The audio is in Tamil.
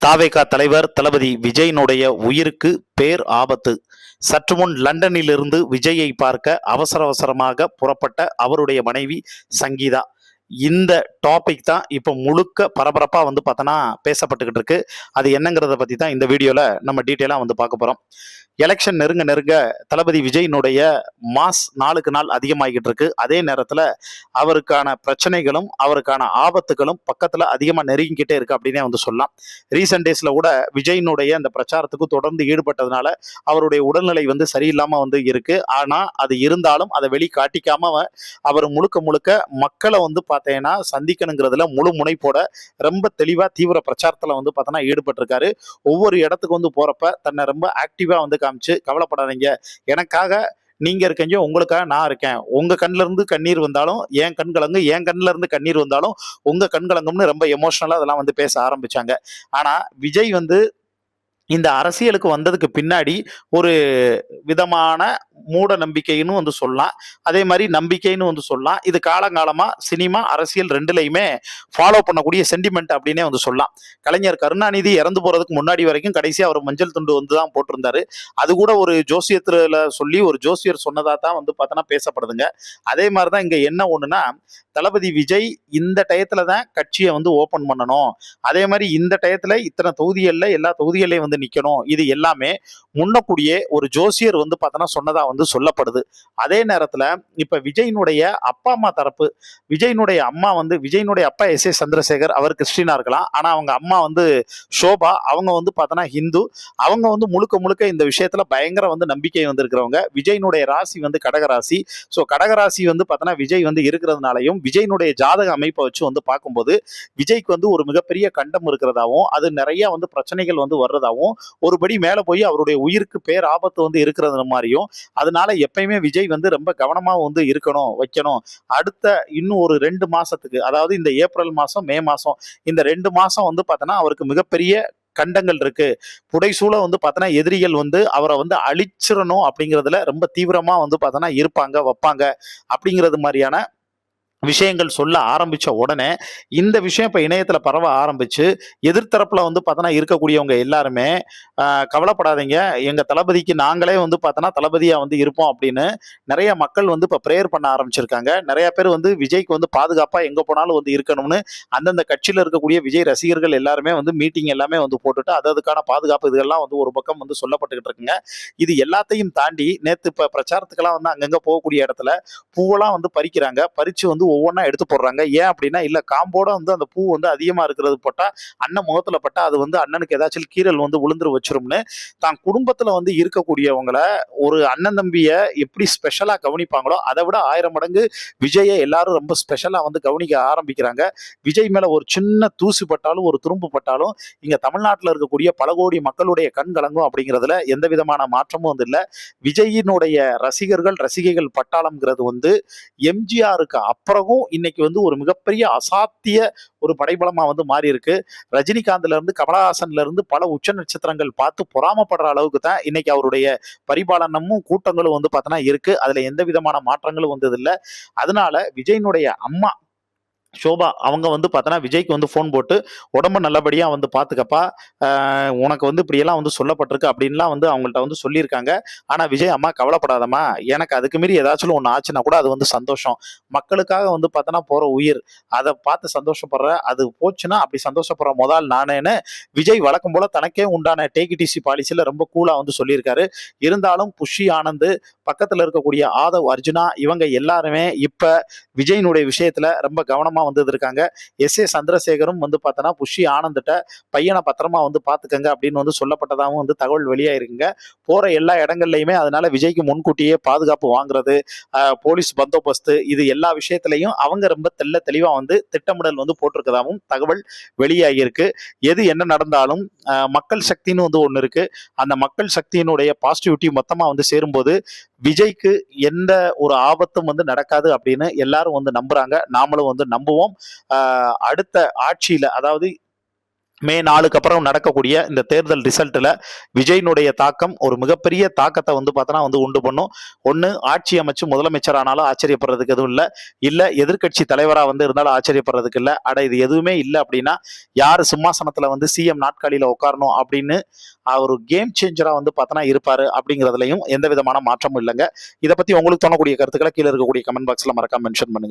தாவேகா தலைவர் தளபதி விஜயினுடைய உயிருக்கு பேர் ஆபத்து. சற்று முன் லண்டனிலிருந்து விஜயை பார்க்க அவசர அவசரமாக புறப்பட்ட அவருடைய மனைவி சங்கீதா. இந்த டாபிக் தான் இப்போ முழுக்க பரபரப்பாக பார்த்தோன்னா பேசப்பட்டுக்கிட்டு இருக்கு. அது என்னங்கிறத பற்றி தான் இந்த வீடியோவில் நம்ம டீட்டெயிலாக பார்க்க போகிறோம். எலெக்ஷன் நெருங்க நெருங்க தளபதி விஜயினுடைய மாஸ் நாளுக்கு நாள் அதிகமாகிட்டு இருக்கு. அதே நேரத்தில் அவருக்கான பிரச்சனைகளும் அவருக்கான ஆபத்துகளும் பக்கத்தில் அதிகமாக நெருங்கிக்கிட்டே இருக்கு அப்படின்னே சொல்லலாம். ரீசெண்ட் டேஸில் கூட விஜயினுடைய அந்த பிரச்சாரத்துக்கு தொடர்ந்து ஈடுபட்டதுனால அவருடைய உடல்நிலை சரியில்லாமல் இருக்கு. ஆனால் அது இருந்தாலும் அதை வெளிக்காட்டிக்காம அவர் முழுக்க முழுக்க மக்களை பார்த்தீங்கன்னா சந்திக்கணுங்கிறதுல முழு முனைப்போட ரொம்ப தெளிவாக தீவிர பிரச்சாரத்தில் பார்த்தோன்னா ஈடுபட்டிருக்காரு. ஒவ்வொரு இடத்துக்கு போறப்ப தன்னை ரொம்ப ஆக்டிவா காமிச்சு, கவலைப்படாதீங்க, எனக்காக நீங்க இருக்கீங்க, உங்களுக்காக நான் இருக்கேன், உங்க கண்ணுல இருந்து கண்ணீர் வந்தாலும் என் கண் கலங்கு, என் கண்ணுல இருந்து கண்ணீர் வந்தாலும் உங்க கண் கலங்கும்னு ரொம்ப எமோஷனலா அதெல்லாம் பேச ஆரம்பிச்சாங்க. ஆனா விஜய் இந்த அரசியலுக்கு வந்ததுக்கு பின்னாடி ஒரு விதமான மூட நம்பிக்கைன்னு சொல்லலாம். அதே மாதிரி நம்பிக்கைன்னு சொல்லலாம். இது காலங்காலமா சினிமா அரசியல் ரெண்டுலையுமே ஃபாலோ பண்ணக்கூடிய சென்டிமெண்ட் அப்படின்னே சொல்லலாம். கலைஞர் கருணாநிதி இறந்து போறதுக்கு முன்னாடி வரைக்கும் கடைசியா அவர் மஞ்சள் துண்டு தான் போட்டிருந்தாரு. அது கூட ஒரு ஜோசியத்துல சொல்லி ஒரு ஜோசியர் சொன்னதா தான் பார்த்தோன்னா பேசப்படுதுங்க. அதே மாதிரிதான் இங்க என்ன ஒண்ணுன்னா, தளபதி விஜய் இந்த டயத்துல தான் கட்சியை ஓபன் பண்ணணும், அதே மாதிரி இந்த டயத்துல இத்தனை தொகுதிகள்ல எல்லா தொகுதிகளையும் நிக்கணும், இது எல்லாமே முன்னக்கூடியே ஒரு ஜோசியர் பார்த்தோன்னா சொன்னதா சொல்லப்படுது. அதே நேரத்துல இப்ப விஜயினுடைய அப்பா அம்மா தரப்பு, விஜயினுடைய அம்மா விஜயினுடைய அப்பா எஸ்.ஏ. சந்திரசேகர், அவர் கிறிஸ்டினா இருக்கலாம், ஆனா அவங்க அம்மா ஷோபா, அவங்க பார்த்தோன்னா ஹிந்து. அவங்க முழுக்க முழுக்க இந்த விஷயத்துல பயங்கர நம்பிக்கை இருக்கிறவங்க. விஜயினுடைய ராசி கடகராசி. ஸோ கடகராசி பார்த்தோன்னா விஜய் இருக்கிறதுனாலையும் விஜயினுடைய ஜாதக அமைப்பை வச்சு பார்க்கும்போது விஜய்க்கு ஒரு மிகப்பெரிய கண்டம் இருக்கிறதாவும், அது நிறைய பிரச்சனைகள் வர்றதாவும், ஒருபடி மேல போய் அவருடைய உயிருக்கு பேர் ஆபத்து இருக்கிறது மாதிரியும், அதனால எப்பயுமே விஜய் ரொம்ப கவனமா இருக்கணும், வைக்கணும். அடுத்த இன்னும் ஒரு 2 மாசத்துக்கு, அதாவது இந்த ஏப்ரல் மாசம் மே மாசம், இந்த 2 மாசம் பார்த்தோன்னா அவருக்கு மிகப்பெரிய கண்டங்கள் இருக்கு. புடைசூழ பார்த்தோன்னா எதிரிகள் அவரை அழிச்சிடணும் அப்படிங்கிறதுல ரொம்ப தீவிரமா பார்த்தோன்னா இருப்பாங்க, வைப்பாங்க அப்படிங்கிறது மாதிரியான விஷயங்கள் சொல்ல ஆரம்பிச்ச உடனே இந்த விஷயம் இப்ப இணையத்துல பரவ ஆரம்பிச்சு, எதிர்த்தரப்புல பார்த்தோன்னா இருக்கக்கூடியவங்க எல்லாருமே கவலைப்படாதீங்க, எங்க தளபதிக்கு நாங்களே பார்த்தோன்னா தளபதியா இருப்போம் அப்படின்னு நிறைய மக்கள் இப்ப பிரேயர் பண்ண ஆரம்பிச்சிருக்காங்க. நிறைய பேர் விஜய்க்கு பாதுகாப்பா எங்க போனாலும் இருக்கணும்னு அந்தந்த கட்சியில இருக்கக்கூடிய விஜய் ரசிகர்கள் எல்லாருமே மீட்டிங் எல்லாமே போட்டுட்டு அதுக்கான பாதுகாப்பு இதெல்லாம் ஒரு பக்கம் சொல்லப்பட்டுக்கிட்டு இருக்குங்க. இது எல்லாத்தையும் தாண்டி நேத்து இப்ப பிரச்சாரத்துக்கெல்லாம் அங்கங்க போகக்கூடிய இடத்துல பூவெல்லாம் பறிக்கிறாங்க. பறிச்சு ஒவ்வொன்றா எடுத்து போடுறாங்க. ஏன் அப்படின்னா, இல்ல காம்போட அந்த பூ அதிகமா இருக்கிறது போட்டா அண்ணன் முகத்துல பட்டா அது அண்ணனுக்கு ஏதாச்சும் கீரல் விழுந்துரு வச்சிரும்னு, தான் குடும்பத்துல இருக்கக்கூடியவங்கள ஒரு அண்ணன் தம்பிய எப்படி ஸ்பெஷலா கவனிப்பாங்களோ அதை விட 1000 மடங்கு விஜயை எல்லாரும் ரொம்ப ஸ்பெஷலா கவனிக்க ஆரம்பிக்கிறாங்க. விஜய் மேல ஒரு சின்ன தூசி பட்டாலும் ஒரு துரும்பு பட்டாலும் இங்க தமிழ்நாட்டில் இருக்கக்கூடிய பல கோடி மக்களுடைய கண் கலங்கும் அப்படிங்கிறதுல எந்த விதமான மாற்றமும் இல்லை. விஜயினுடைய ரசிகர்கள் ரசிகைகள் பட்டாளம்ங்கிறது எம்ஜிஆருக்கு அப்புறம் இன்னைக்கு ஒரு மிகப்பெரிய அசாத்திய ஒரு படைபலமா மாறி இருக்கு. ரஜினிகாந்த்ல இருந்து கமலஹாசன்ல இருந்து பல உச்ச நட்சத்திரங்கள் பார்த்து பொறாமப்படுற அளவுக்கு தான் இன்னைக்கு அவருடைய பரிபாலனமும் கூட்டங்களும் பார்த்தோன்னா இருக்கு. அதுல எந்த விதமான மாற்றங்களும் இல்லை. அதனால விஜயினுடைய அம்மா ஷோபா அவங்க பார்த்தோன்னா விஜய்க்கு ஃபோன் போட்டு உடம்பு நல்லபடியா பார்த்துக்கப்பா, உனக்கு இப்படியெல்லாம் சொல்லப்பட்டிருக்கு அப்படின்லாம் அவங்கள்ட்ட சொல்லியிருக்காங்க. ஆனா விஜய் அம்மா கவலைப்படாதம்மா, எனக்கு அதுக்கு மீறி ஏதாச்சும் ஒன்று ஆச்சுன்னா கூட அது சந்தோஷம், மக்களுக்காக பார்த்தோன்னா போற உயிர், அதை பார்த்து சந்தோஷப்படுற, அது போச்சுன்னா அப்படி சந்தோஷப்படுற முதல் நானேன்னு விஜய் வழக்கம் போல தனக்கே உண்டான டேக் இட் ஈஸி பாலிசியில ரொம்ப கூலா சொல்லியிருக்காரு. இருந்தாலும் புஷி ஆனந்த், பக்கத்துல இருக்கக்கூடிய ஆதவ் அர்ஜுனா, இவங்க எல்லாருமே இப்ப விஜயினுடைய விஷயத்துல ரொம்ப கவனமா இருக்காங்க. எஸ்.ஏ. சந்திரசேகரும் பார்த்தோன்னா புஷி ஆனந்திட்ட பையனை பத்திரமா பாத்துக்கங்க அப்படின்னு சொல்லப்பட்டதாகவும் தகவல் வெளியாயிருக்குங்க. போற எல்லா இடங்கள்லயுமே அதனால விஜய்க்கு முன்கூட்டியே பாதுகாப்பு வாங்குறது, போலீஸ் பந்தோபஸ்து, இது எல்லா விஷயத்திலையும் அவங்க ரொம்ப தெளிவா திட்டமிடல் போட்டிருக்கதாகவும் தகவல் வெளியாகியிருக்கு. எது என்ன நடந்தாலும் மக்கள் சக்தின்னு ஒண்ணு இருக்கு. அந்த மக்கள் சக்தியினுடைய பாசிட்டிவிட்டி மொத்தமா சேரும்போது விஜய்க்கு எந்த ஒரு ஆபத்தும் நடக்காது அப்படின்னு எல்லாரும் நம்புறாங்க. நாமளும் நம்புவோம். அடுத்த ஆட்சியில, அதாவது மே 4க்கு அப்புறம் நடக்கக்கூடிய இந்த தேர்தல் ரிசல்ட்டில் விஜயினுடைய தாக்கம் ஒரு மிகப்பெரிய தாக்கத்தை வந்து பார்த்தோன்னா வந்து உண்டு பண்ணும். ஒன்று ஆட்சி அமைச்சு முதலமைச்சரானாலும் ஆச்சரியப்படுறதுக்கு எதுவும் இல்லை எதிர்க்கட்சி தலைவராக வந்து இருந்தாலும் ஆச்சரியப்படுறதுக்கு இல்லை. இது எதுவுமே இல்லை அப்படின்னா யார் சிம்மாசனத்தில் வந்து சிஎம் நாட்காலியில் உட்காரணும் அப்படின்னு ஒரு கேம் சேஞ்சராக வந்து பார்த்தோன்னா இருப்பார் அப்படிங்கிறதுலையும் எந்த விதமான மாற்றமும் இல்லைங்க. இதை பற்றி உங்களுக்கு தோணக்கூடிய கருத்துக்களை கீழே இருக்கக்கூடிய கமெண்ட் பாக்ஸில் மறக்காம மென்ஷன் பண்ணுங்க.